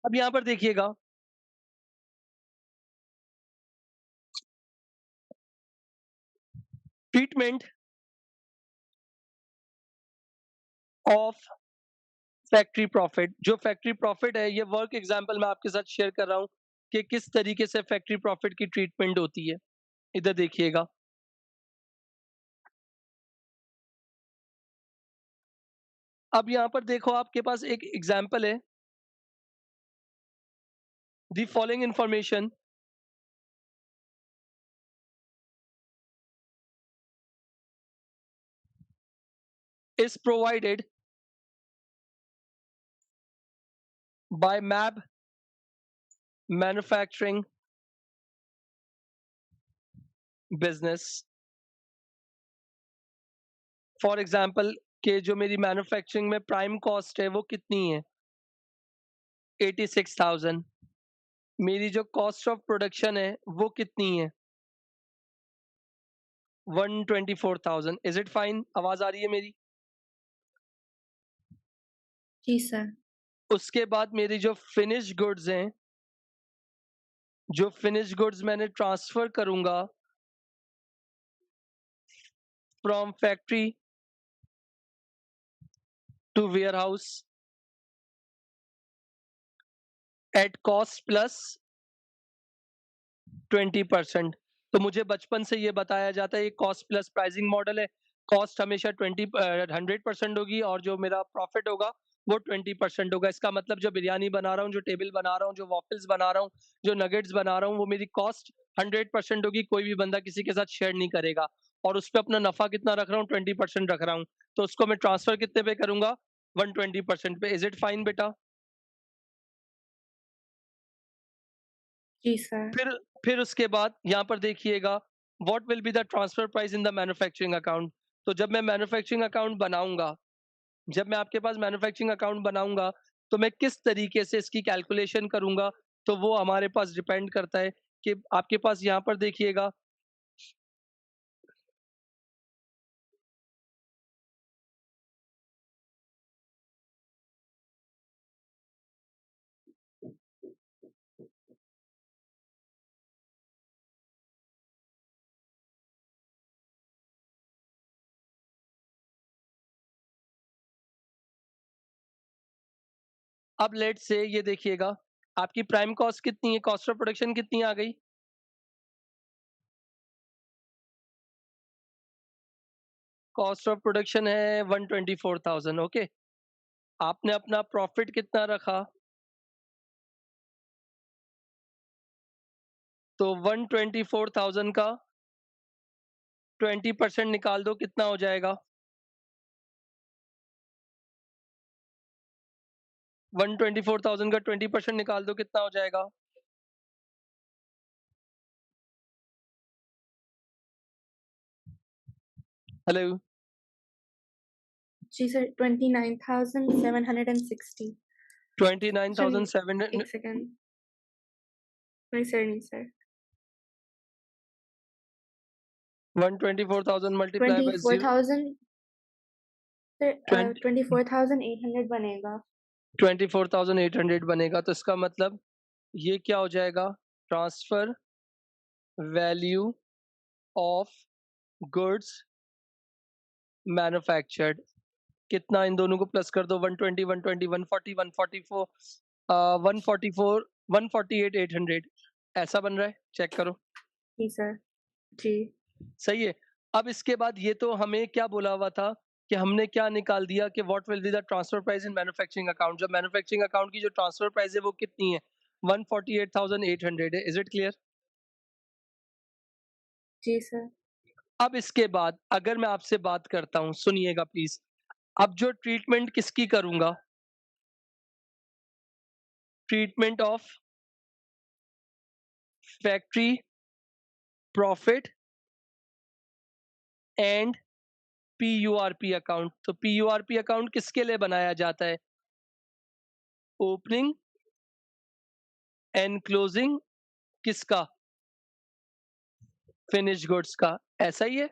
अब यहाँ पर देखिएगा, ट्रीटमेंट ऑफ फैक्ट्री प्रॉफिट। जो फैक्ट्री प्रॉफिट है, ये वर्क एग्जांपल मैं आपके साथ शेयर कर रहा हूँ कि किस तरीके से फैक्ट्री प्रॉफिट की ट्रीटमेंट होती है। इधर देखिएगा, अब यहाँ पर देखो आपके पास एक एग्जांपल है। The following information is provided by मैब मैन्युफैक्चरिंग बिजनेस। फॉर एग्जांपल कि जो मेरी मैन्युफैक्चरिंग में प्राइम कॉस्ट है वो कितनी है? 86,000। मेरी जो कॉस्ट ऑफ प्रोडक्शन है वो कितनी है? 124,000। Is it fine? आवाज आ रही है मेरी? जी सर। उसके बाद मेरी जो फिनिश गुड्स हैं, जो फिनिश गुड्स मैंने ट्रांसफर करूंगा from factory to warehouse at cost plus 20%। तो मुझे बचपन से ये बताया जाता है, ये कॉस्ट प्लस प्राइसिंग मॉडल है। कॉस्ट हमेशा 100% होगी और जो मेरा प्रॉफिट होगा वो 20% होगा। इसका मतलब जो बिरयानी बना रहा हूँ, जो टेबल बना रहा हूँ, जो वॉफल्स बना रहा हूँ, जो नगेट्स बना रहा हूँ, वो मेरी कॉस्ट 100% होगी। कोई भी बंदा किसी के साथ शेयर नहीं करेगा। और उस पर अपना नफा कितना रख रहा हूँ? 20% रख रहा हूँ। तो उसको मैं ट्रांसफर कितने पे करूंगा? 120% पे। इज इट फाइन बेटा? जी सर। फिर फिर उसके बाद यहाँ पर देखिएगा, what will be the transfer price in the manufacturing account. तो जब मैं मैन्युफैक्चरिंग अकाउंट बनाऊंगा, जब मैं आपके पास मैन्युफैक्चरिंग अकाउंट बनाऊंगा, तो मैं किस तरीके से इसकी कैलकुलेशन करूंगा, तो वो हमारे पास डिपेंड करता है कि आपके पास यहाँ पर देखिएगा, अब लेट से ये देखिएगा, आपकी प्राइम कॉस्ट कितनी है, कॉस्ट ऑफ प्रोडक्शन कितनी आ गई? कॉस्ट ऑफ प्रोडक्शन है 124,000। ओके, आपने अपना प्रॉफिट कितना रखा? तो 124,000 का 20% निकाल दो, कितना हो जाएगा? 124,000 का 20% निकाल दो, कितना हो जाएगा? हेलो? जी सर, 29,760। सर नहीं, 29,700। एक सेकंड। नहीं सर, नहीं सर। 124,000 मल्टीप्लाई बाय 24,000 सर, 20 24,800 बनेगा। 24,800 बनेगा। तो इसका मतलब ये क्या हो जाएगा? Transfer value of goods manufactured. कितना, इन दोनों को प्लस कर दो, 120 120 140 144 144 148 800, ऐसा बन रहा है, चेक करो। जी सर। जी। सही है। अब इसके बाद ये तो हमें क्या बोला हुआ था कि हमने क्या निकाल दिया कि what will be the transfer price in manufacturing account. जब मैन्युफैक्चरिंग अकाउंट की जो ट्रांसफर प्राइस है वो कितनी है? 148,800 है। Is it clear? जी सर। अब इसके बाद अगर मैं आपसे बात करता हूँ, सुनिएगा प्लीज। अब जो ट्रीटमेंट किसकी करूंगा? Treatment of factory profit and PURP account. तो पीयूआरपी अकाउंट किसके लिए बनाया जाता है? ओपनिंग एंड क्लोजिंग किसका? फिनिश गुड्स का। ऐसा ही है?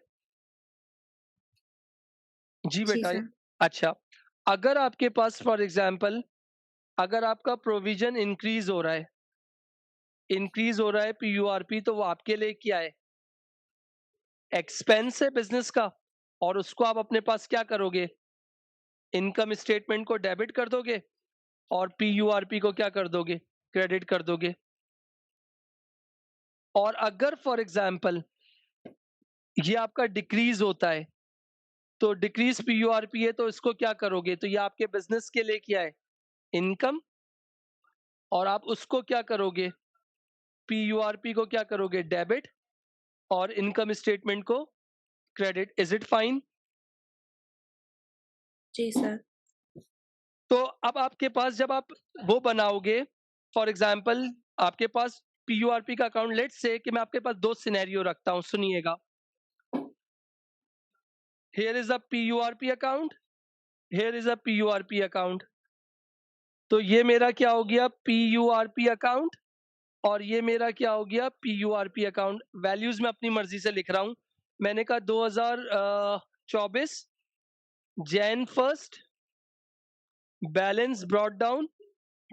जी जी बेटा। सर। अच्छा, अगर आपके पास फॉर एग्जांपल, अगर आपका प्रोविजन इंक्रीज हो रहा है पीयूआरपी, तो वो आपके लिए क्या है? एक्सपेंस है बिजनेस का। और उसको आप अपने पास क्या करोगे? इनकम स्टेटमेंट को डेबिट कर दोगे और पीयूआरपी को क्या कर दोगे? क्रेडिट कर दोगे। और अगर फॉर एग्जांपल ये आपका डिक्रीज होता है, तो डिक्रीज पीयूआरपी है, तो इसको क्या करोगे? तो ये आपके बिजनेस के लिए क्या है? इनकम। और आप उसको क्या करोगे? पीयूआरपी को क्या करोगे? डेबिट। और इनकम स्टेटमेंट को क्रेडिट। Is it fine? जी सर। तो अब आपके पास जब आप वो बनाओगे, फॉर एग्जांपल आपके पास पीयूआरपी का अकाउंट, लेट्स से कि मैं आपके पास दो सिनेरियो रखता हूं, सुनिएगा। Here is a PURP account, here is a PURP account. तो ये मेरा क्या हो गया? PURP account. और ये मेरा क्या हो गया? PURP account. वैल्यूज मैं अपनी मर्जी से लिख रहा हूं। मैंने कहा 2024 Jan 1 बैलेंस ब्रॉट डाउन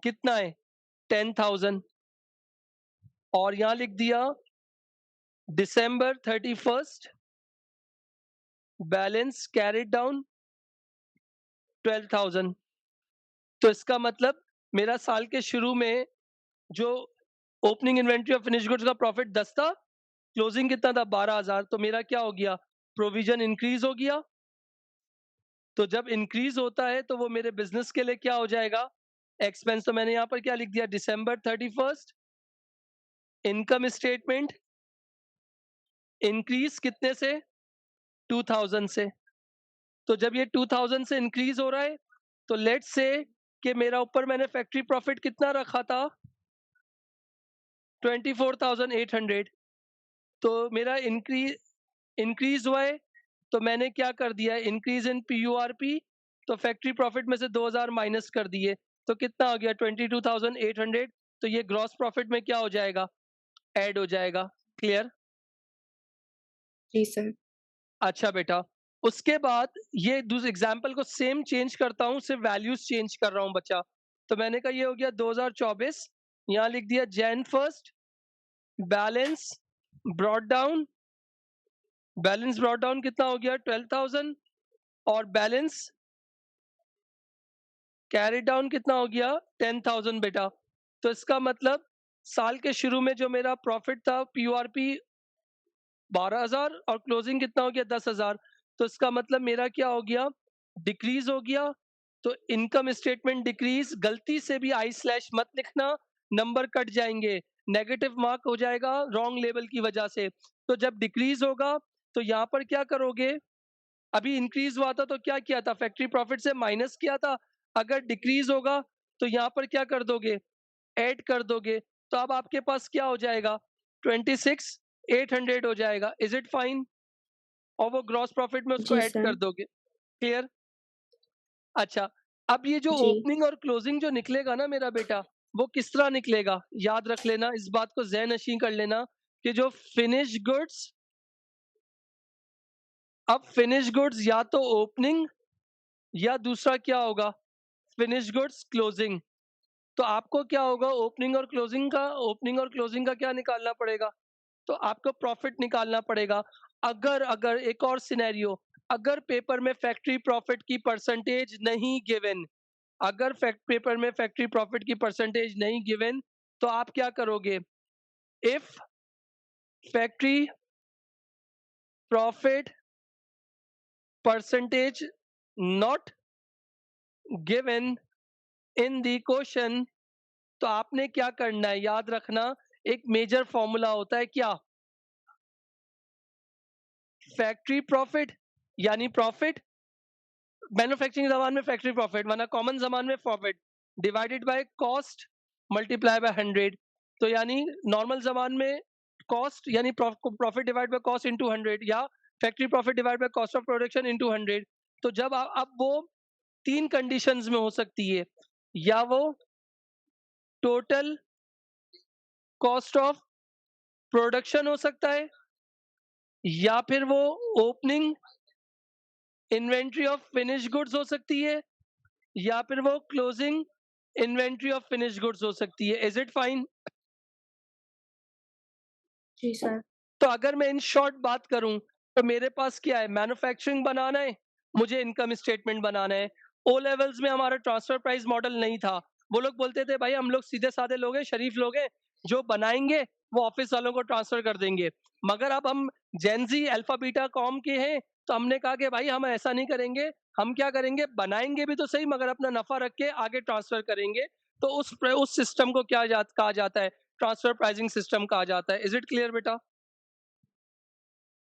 कितना है? 10,000। और यहां लिख दिया December 31 बैलेंस कैरिड डाउन 12,000। तो इसका मतलब मेरा साल के शुरू में जो ओपनिंग इन्वेंट्री और फिनिश गुड्स का प्रॉफिट 10 था, क्लोजिंग कितना था? 12,000। तो मेरा क्या हो गया? प्रोविजन इंक्रीज हो गया। तो जब इंक्रीज होता है तो वो मेरे बिजनेस के लिए क्या हो जाएगा? एक्सपेंस। तो मैंने यहाँ पर क्या लिख दिया? December 31 इनकम स्टेटमेंट इंक्रीज कितने से? 2,000 से। तो जब ये 2000 से इंक्रीज हो रहा है, तो लेट्स से कि मेरा ऊपर मैंने फैक्ट्री प्रॉफिट कितना रखा था, 24,800। तो मेरा इंक्रीज हुआ है, तो मैंने क्या कर दिया है, इंक्रीज इन पीयूआरपी, तो फैक्ट्री प्रॉफिट में से 2000 माइनस कर दिए, तो कितना हो गया 22,800। तो ये ग्रॉस प्रॉफिट में क्या हो जाएगा, ऐड हो जाएगा। क्लियर? जी सर। अच्छा बेटा, उसके बाद ये दूसरे एग्जाम्पल को सेम चेंज करता हूँ, सिर्फ वैल्यूज चेंज कर रहा हूँ बच्चा। तो मैंने कहा ये हो गया 2024, यहाँ लिख दिया Jain first, balance brought down, balance brought down कितना हो गया 12,000, और बैलेंस कैरी डाउन कितना हो गया 10,000 बेटा। तो इसका मतलब साल के शुरू में जो मेरा प्रॉफिट था पीयूआरपी 12,000 और क्लोजिंग कितना हो गया 10,000। तो इसका मतलब मेरा क्या हो गया, डिक्रीज हो गया। तो इनकम स्टेटमेंट डिक्रीज, गलती से भी आई स्लैश मत लिखना, नंबर कट जाएंगे, नेगेटिव मार्क हो जाएगा रॉन्ग लेवल की वजह से। तो जब डिक्रीज होगा तो यहाँ पर क्या करोगे, अभी इंक्रीज हुआ था तो क्या किया था, फैक्ट्री प्रॉफिट से माइनस किया था। अगर डिक्रीज होगा तो यहाँ पर क्या कर दोगे, ऐड कर दोगे। तो अब आपके पास क्या हो जाएगा, 26,800 हो जाएगा। Is it fine? और वो ग्रॉस प्रॉफिट में उसको जी ऐड सर। कर दोगे। क्लियर? अच्छा, अब ये जो जी। ओपनिंग और क्लोजिंग जो निकलेगा ना मेरा बेटा, वो किस तरह निकलेगा, याद रख लेना, इस बात को ज़हन नशीं कर लेना कि जो फिनिश गुड्स, अब फिनिश गुड्स या तो ओपनिंग या दूसरा क्या होगा, फिनिश गुड्स क्लोजिंग। तो आपको क्या होगा, ओपनिंग और क्लोजिंग का क्या निकालना पड़ेगा, तो आपको प्रॉफिट निकालना पड़ेगा। अगर अगर एक और सिनेरियो, अगर पेपर में फैक्ट्री प्रॉफिट की परसेंटेज नहीं गिवन, अगर पेपर में फैक्ट्री प्रॉफिट की परसेंटेज नहीं गिवन, तो आप क्या करोगे, if factory profit percentage not given in the question, तो आपने क्या करना है, याद रखना, एक मेजर फॉर्मूला होता है क्या, फैक्ट्री प्रॉफिट यानी प्रॉफिट, मैन्युफैक्चरिंग जबान में फैक्ट्री प्रॉफिट वरना कॉमन जबान में profit, divided by cost multiply by 100। तो यानी नॉर्मल जबान में कॉस्ट यानी profit divide by cost into 100, या factory profit divide by cost of production into 100। तो जब अब वो तीन कंडीशंस में हो सकती है, या वो टोटल कॉस्ट ऑफ प्रोडक्शन हो सकता है, या फिर वो opening inventory of finish goods हो सकती है, या फिर वो closing inventory of finish goods हो सकती है। Is it fine? जी सर। तो अगर मैं इन शॉर्ट बात करूं, तो मेरे पास क्या है, मैन्युफैक्चरिंग बनाना है, मुझे इनकम स्टेटमेंट बनाना है। ओ लेवल्स में हमारा ट्रांसफर प्राइस मॉडल नहीं था, वो लोग बोलते थे भाई हम लोग सीधे साधे लोग हैं, शरीफ लोग हैं, जो बनाएंगे वो ऑफिस वालों को ट्रांसफर कर देंगे। मगर अब हम जेनजी अल्फा बीटा कॉम के हैं, तो हमने कहा कि भाई हम ऐसा नहीं करेंगे, हम क्या करेंगे, बनाएंगे भी तो सही मगर अपना नफा रख के आगे ट्रांसफर करेंगे। तो उस सिस्टम को क्या कहा जाता है, ट्रांसफर प्राइसिंग सिस्टम कहा जाता है। इज इट क्लियर बेटा?